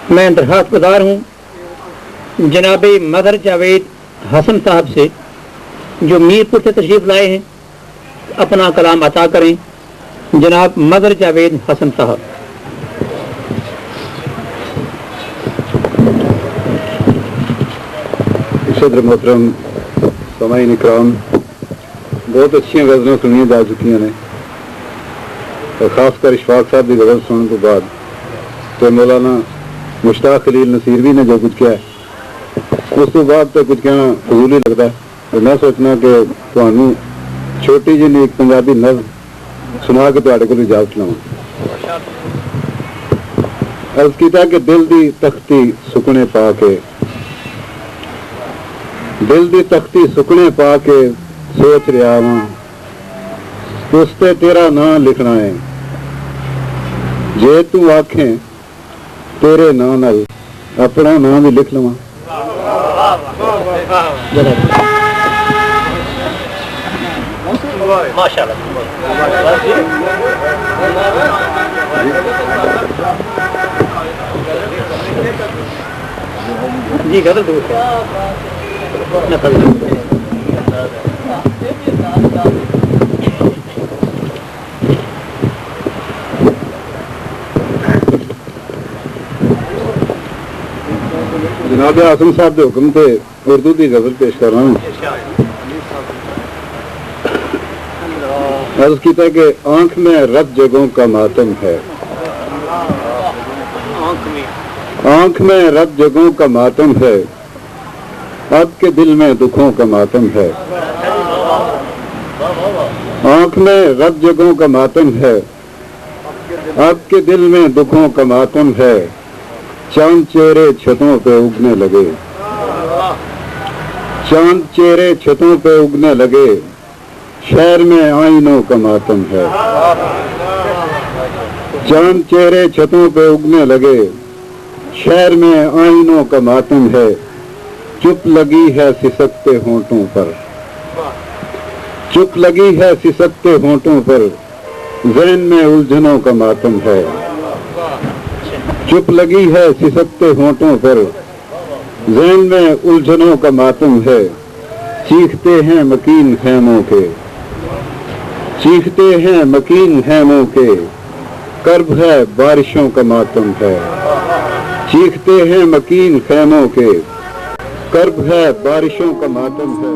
میں درخواست گزار ہوں جناب مظہر جاوید حسن صاحب سے جو میر پور سے تشریف لائے ہیں اپنا کلام عطا کریں. جناب مظہر جاوید حسن صاحب. صدر محترم، سامعین اکرام، بہت اچھی غزلیں سنی جا چکی ہیں اور خاص کر اشفاق صاحب کی غزل سننے کے بعد تو مولانا مشتاق خلیل نصیروی نے جو کچھ کیا ہے اس کے بعد تو کچھ کہنا فضول ہی لگتا ہے. تو میں سوچنا کہ تمہیں چھوٹی جی ایک پنجابی نظم سنا کے تھوڑے کو اجازت لوں. عرض کیتا کہ دل دی تختی سکنے پا کے، دل دی تختی سکنے پا کے سوچ رہا ہاں اس تے تیرا نام لکھنا ہے، جے تو آکھیں تیرے نام نال اپنا نام بھی لکھ لواں. جی غزل دور جناب آسم صاحب کے حکم سے اردو کی غزل پیش کر رہا ہوں. عرض کیتا ہے کہ آنکھ میں رت جگہوں کا ماتم ہے، آنکھ میں رت جگہوں کا ماتم ہے، اب کے دل میں دکھوں کا ماتم ہے. آنکھ میں رت جگہوں کا ماتم ہے، اب کے دل میں دکھوں کا ماتم ہے. چاند چہرے چھتوں پہ اگنے لگے، چاند چہرے چھتوں پہ اگنے لگے، شہر میں آئینوں کا ماتم ہے. چاند چہرے چھتوں پہ اگنے لگے، شہر میں آئینوں کا ماتم ہے. چپ لگی ہے سسکتے ہونٹوں پر، چپ لگی ہے سسکتے ہونٹوں پر، ذہن میں الجھنوں کا ماتم ہے. چپ لگی ہے سسکتے ہونٹوں پر، ذہن میں الجھنوں کا ماتم ہے. چیختے ہیں مکین خیموں کے، چیختے ہیں مکین خیموں کے، کرب ہے بارشوں کا ماتم ہے. چیختے ہیں مکین خیموں کے، کرب ہے بارشوں کا ماتم ہے.